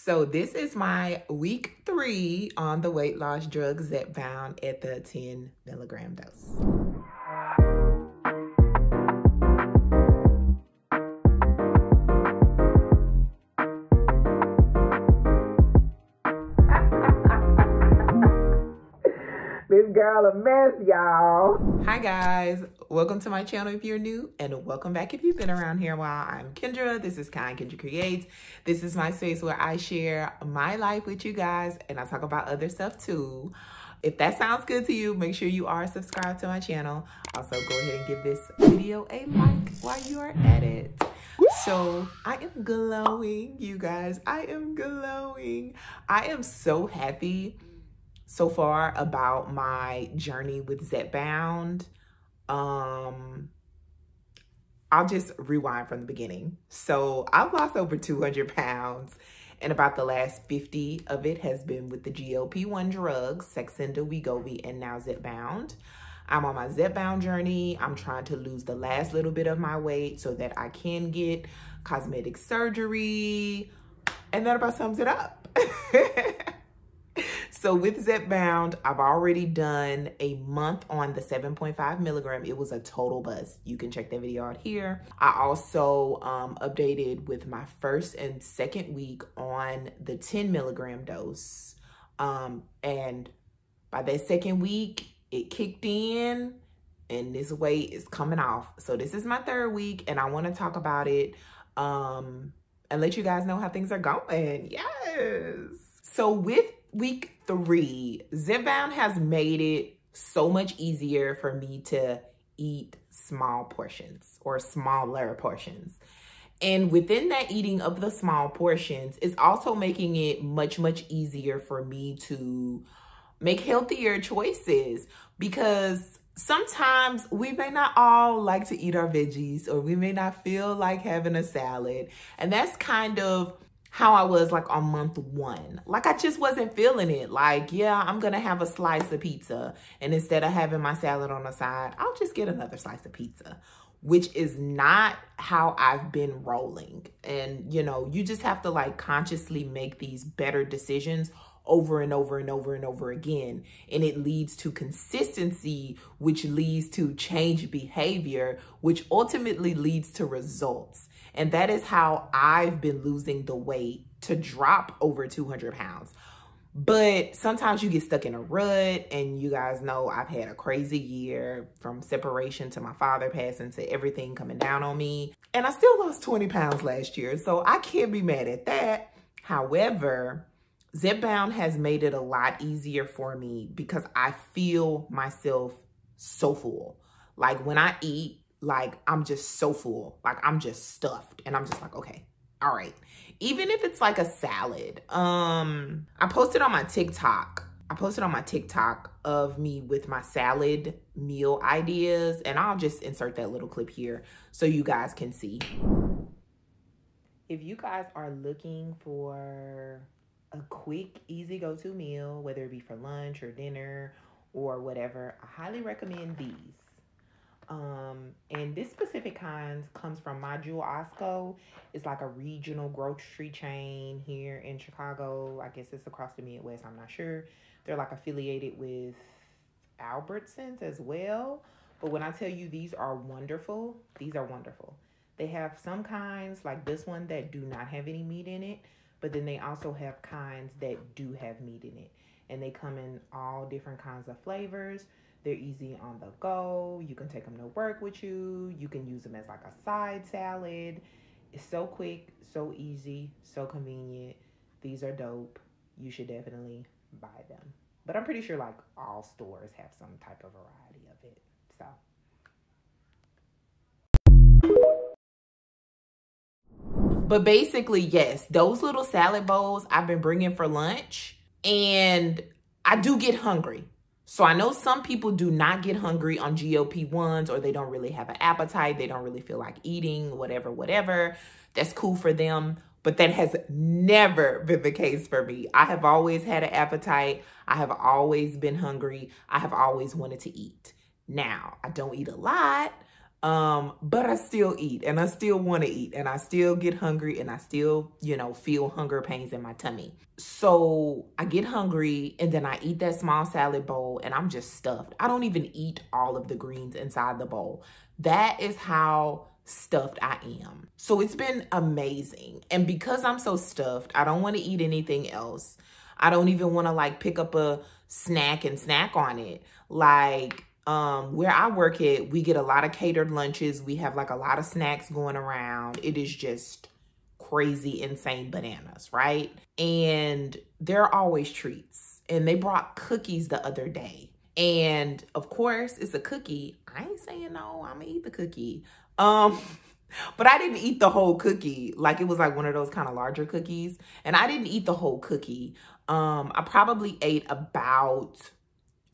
So this is my week 3 on the weight loss drug Zepbound at the 10 milligram dose. This girl a mess, y'all. Hi guys, welcome to my channel if you're new, and welcome back if you've been around here a while. I'm Kendra, this is Kendra Creates. This is my space where I share my life with you guys, and I talk about other stuff too. If that sounds good to you, make sure you are subscribed to my channel. Also, go ahead and give this video a like while you are at it. So I am glowing, you guys. I am glowing. I am so happy so far about my journey with Zepbound. I'll just rewind from the beginning. So I've lost over 200 pounds, and about the last 50 of it has been with the GLP-1 drugs, saxenda, wegovy, and now Zepbound. I'm on my Zepbound journey. I'm trying to lose the last little bit of my weight so that I can get cosmetic surgery, and that about sums it up. So with Zepbound, I've already done a month on the 7.5 milligram. It was a total buzz. You can check that video out here. I also updated with my first and second week on the 10 milligram dose. And by that second week, it kicked in and this weight is coming off. So this is my third week and I want to talk about it and let you guys know how things are going. Yes. So with week 3, Zepbound has made it so much easier for me to eat small portions or smaller portions. And within that eating of the small portions, it's also making it much, much easier for me to make healthier choices, because sometimes we may not all like to eat our veggies, or we may not feel like having a salad. And that's kind of how I was like on month 1. Like I just wasn't feeling it. Like, yeah, I'm gonna have a slice of pizza, and instead of having my salad on the side, I'll just get another slice of pizza, which is not how I've been rolling. And you know, you just have to like consciously make these better decisions over and over and over and over again. And it leads to consistency, which leads to change behavior, which ultimately leads to results. And that is how I've been losing the weight to drop over 200 pounds. But sometimes you get stuck in a rut, and you guys know I've had a crazy year, from separation to my father passing to everything coming down on me. And I still lost 20 pounds last year, so I can't be mad at that. However, Zepbound has made it a lot easier for me because I feel myself so full. Like when I eat, like I'm just so full, like I'm just stuffed, and I'm just like, okay, all right. Even if it's like a salad. I posted on my TikTok of me with my salad meal ideas, and I'll just insert that little clip here so you guys can see. If you guys are looking for a quick, easy go-to meal, whether it be for lunch or dinner or whatever, I highly recommend these. And this specific kind comes from Mounjaro. It's like a regional grocery chain here in Chicago. I guess it's across the Midwest, I'm not sure. They're like affiliated with Albertsons as well. But when I tell you these are wonderful, these are wonderful. They have some kinds like this one that do not have any meat in it, but then they also have kinds that do have meat in it. And they come in all different kinds of flavors. They're easy on the go. You can take them to work with you. You can use them as like a side salad. It's so quick, so easy, so convenient. These are dope. You should definitely buy them. But I'm pretty sure like all stores have some type of variety of it. So. But basically, yes, those little salad bowls I've been bringing for lunch, and I do get hungry. So I know some people do not get hungry on GLP-1s, or they don't really have an appetite. They don't really feel like eating, whatever. That's cool for them. But that has never been the case for me. I have always had an appetite. I have always been hungry. I have always wanted to eat. Now, I don't eat a lot. But I still eat and I still want to eat and I still get hungry and I still, you know, feel hunger pains in my tummy. So I get hungry and then I eat that small salad bowl and I'm just stuffed. I don't even eat all of the greens inside the bowl. That is how stuffed I am. So it's been amazing. And because I'm so stuffed, I don't want to eat anything else. I don't even want to like pick up a snack and snack on it. Like, where I work at, we get a lot of catered lunches. We have like a lot of snacks going around. It is just crazy, insane bananas, right? And there are always treats. And they brought cookies the other day. And of course, it's a cookie. I ain't saying no, I'm gonna eat the cookie. But I didn't eat the whole cookie. Like it was like one of those kind of larger cookies. And I didn't eat the whole cookie. I probably ate about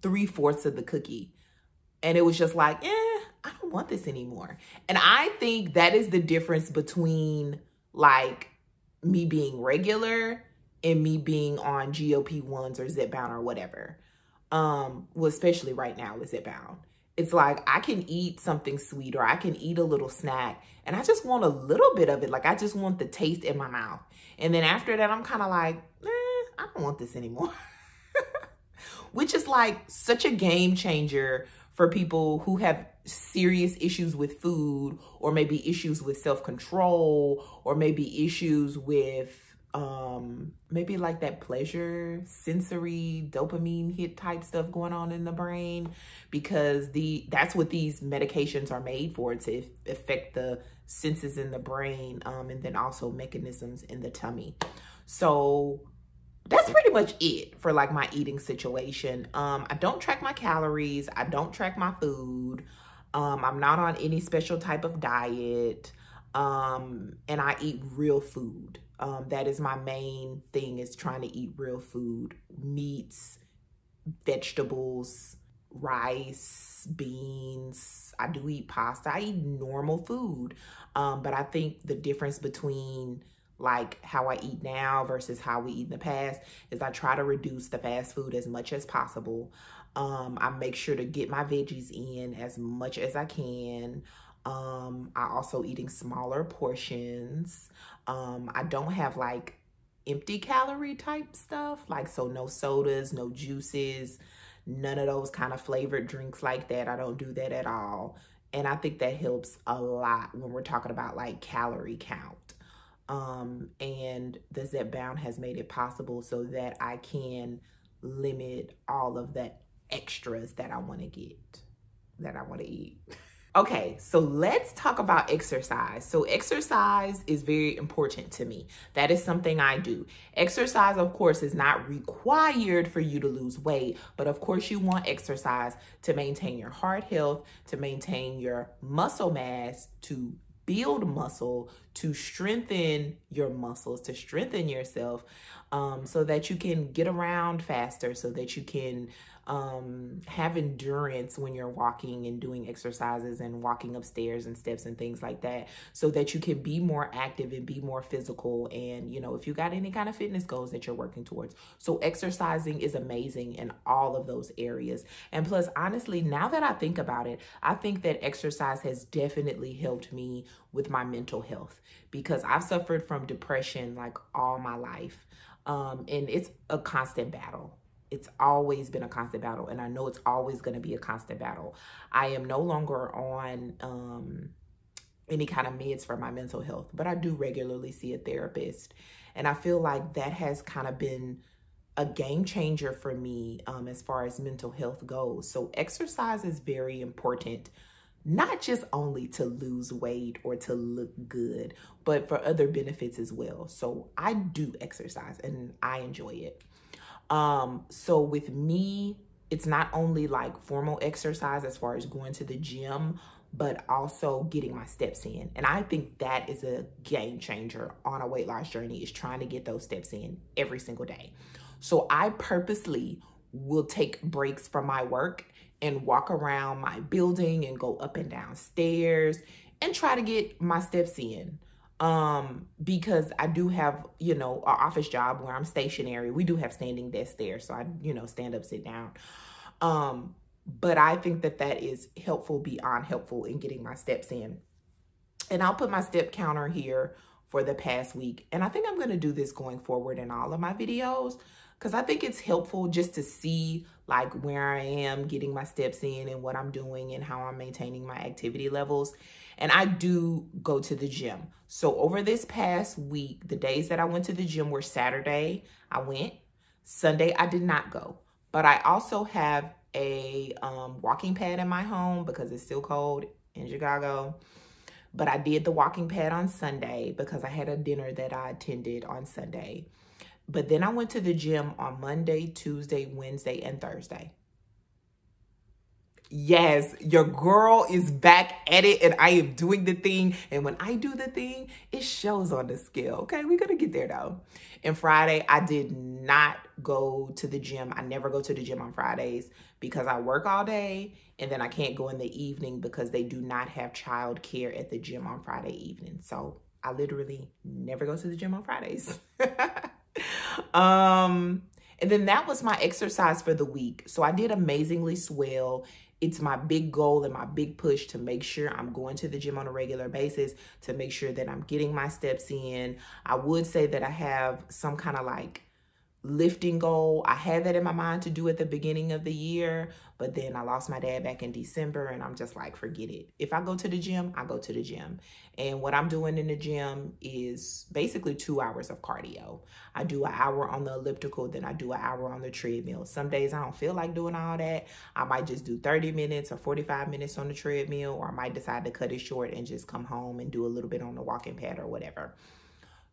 3/4 of the cookie. And it was just like, I don't want this anymore. And I think that is the difference between like me being regular and me being on GLP-1s or Zepbound or whatever. Well, especially right now with Zepbound. It's like I can eat something sweet or I can eat a little snack and I just want a little bit of it. Like I just want the taste in my mouth. And then after that, I'm kind of like, I don't want this anymore. Which is like such a game changer for people who have serious issues with food or maybe issues with self-control or maybe issues with maybe like that pleasure, sensory, dopamine hit type stuff going on in the brain, because that's what these medications are made for, to affect the senses in the brain, and then also mechanisms in the tummy. So that's pretty much it for like my eating situation. I don't track my calories. I don't track my food. I'm not on any special type of diet. And I eat real food. That is my main thing, is trying to eat real food, meats, vegetables, rice, beans. I do eat pasta. I eat normal food. But I think the difference between like how I eat now versus how we eat in the past is I try to reduce the fast food as much as possible. I make sure to get my veggies in as much as I can. I also eating smaller portions. I don't have like empty calorie type stuff, like, so no sodas, no juices, none of those kind of flavored drinks like that. I don't do that at all. And I think that helps a lot when we're talking about like calorie count. And the Zepbound has made it possible so that I can limit all of the extras that I want to get, that I want to eat. Okay, so let's talk about exercise. So exercise is very important to me. That is something I do. Exercise, of course, is not required for you to lose weight, but of course you want exercise to maintain your heart health, to maintain your muscle mass, to build muscle, to strengthen your muscles, to strengthen yourself, so that you can get around faster, so that you can have endurance when you're walking and doing exercises and walking upstairs and steps and things like that, so that you can be more active and be more physical. And, you know, if you got any kind of fitness goals that you're working towards. So exercising is amazing in all of those areas. And plus, honestly, now that I think about it, I think that exercise has definitely helped me with my mental health, because I've suffered from depression like all my life. And it's a constant battle. It's always been a constant battle, and I know it's always going to be a constant battle. I am no longer on any kind of meds for my mental health, but I do regularly see a therapist. And I feel like that has kind of been a game changer for me as far as mental health goes. So exercise is very important, not just only to lose weight or to look good, but for other benefits as well. So I do exercise and I enjoy it. So with me, it's not only like formal exercise as far as going to the gym, but also getting my steps in. And I think that is a game changer on a weight loss journey, is trying to get those steps in every single day. So I purposely will take breaks from my work and walk around my building and go up and down stairs and try to get my steps in. Because I do have, you know, an office job where I'm stationary. We do have standing desks there. So I, you know, stand up, sit down. but I think that that is helpful beyond helpful in getting my steps in. And I'll put my step counter here for the past week. And I think I'm going to do this going forward in all of my videos, because I think it's helpful just to see like where I am getting my steps in and what I'm doing and how I'm maintaining my activity levels. And I do go to the gym. So over this past week, the days that I went to the gym were Saturday, I went. Sunday, I did not go. But I also have a walking pad in my home because it's still cold in Chicago. But I did the walking pad on Sunday because I had a dinner that I attended on Sunday. But then I went to the gym on Monday, Tuesday, Wednesday, and Thursday. Yes, your girl is back at it and I am doing the thing. And when I do the thing, it shows on the scale. Okay, we're going to get there though. And Friday, I did not go to the gym. I never go to the gym on Fridays because I work all day and then I can't go in the evening because they do not have child care at the gym on Friday evening. So I literally never go to the gym on Fridays. And then that was my exercise for the week. So I did Amazingly Swell. It's my big goal and my big push to make sure I'm going to the gym on a regular basis, to make sure that I'm getting my steps in. I would say that I have some kind of like lifting goal. I had that in my mind to do at the beginning of the year, but then I lost my dad back in December and I'm just like, forget it. If I go to the gym, I go to the gym. And what I'm doing in the gym is basically 2 hours of cardio. I do an hour on the elliptical, then I do an hour on the treadmill. Some days I don't feel like doing all that. I might just do 30 minutes or 45 minutes on the treadmill, or I might decide to cut it short and just come home and do a little bit on the walking pad or whatever.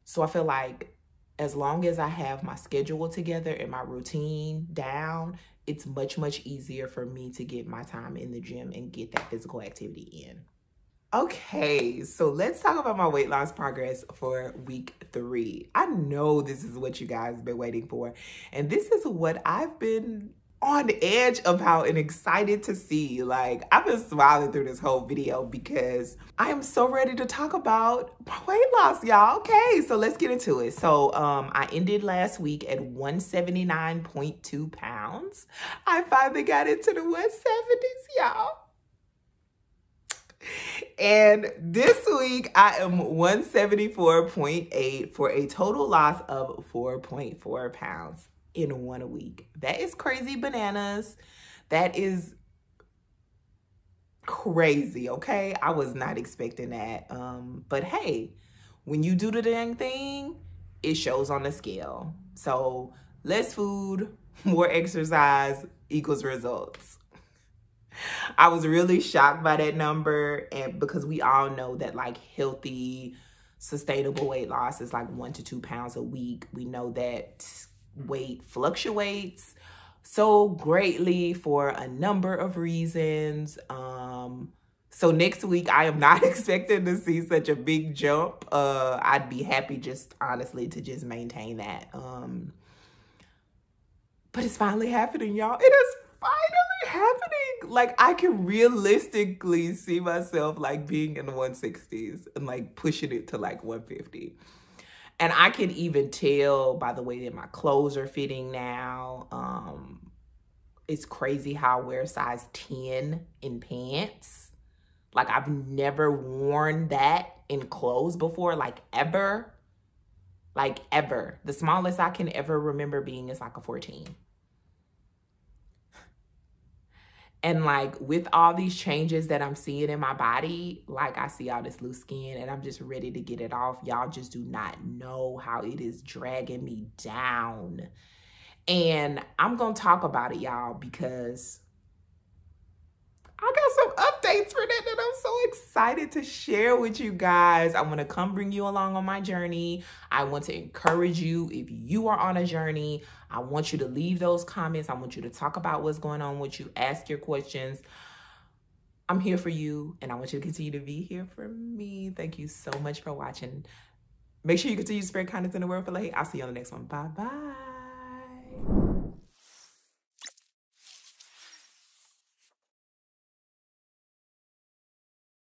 So I feel like as long as I have my schedule together and my routine down, it's much, much easier for me to get my time in the gym and get that physical activity in. Okay, so let's talk about my weight loss progress for week 3. I know this is what you guys have been waiting for, and this is what I've been on edge about and excited to see. Like, I've been smiling through this whole video because I am so ready to talk about my weight loss, y'all. Okay, so let's get into it. So I ended last week at 179.2 pounds. I finally got into the 170s, y'all. And this week I am 174.8 for a total loss of 4.4 pounds in 1 week. That is crazy bananas. That is crazy, okay? I was not expecting that. But hey, when you do the dang thing, it shows on the scale. So less food, more exercise equals results. I was really shocked by that number, and because we all know that like healthy, sustainable weight loss is like 1 to 2 pounds a week. We know that weight fluctuates so greatly for a number of reasons. So next week I am not expecting to see such a big jump. I'd be happy just honestly to just maintain that. But it's finally happening, y'all. It is finally happening. Like, I can realistically see myself like being in the 160s and like pushing it to like 150. And I can even tell by the way that my clothes are fitting now. It's crazy how I wear size 10 in pants. Like, I've never worn that in clothes before, like ever. Like ever. The smallest I can ever remember being is like a 14. And like with all these changes that I'm seeing in my body, like I see all this loose skin and I'm just ready to get it off. Y'all just do not know how it is dragging me down. And I'm going to talk about it, y'all, because I got some updates for that I'm so excited to share with you guys. I want to come bring you along on my journey. I want to encourage you if you are on a journey. I want you to leave those comments. I want you to talk about what's going on with you. Ask your questions. I'm here for you, and I want you to continue to be here for me. Thank you so much for watching. Make sure you continue to spread kindness in the world for late. I'll see you on the next one. Bye-bye.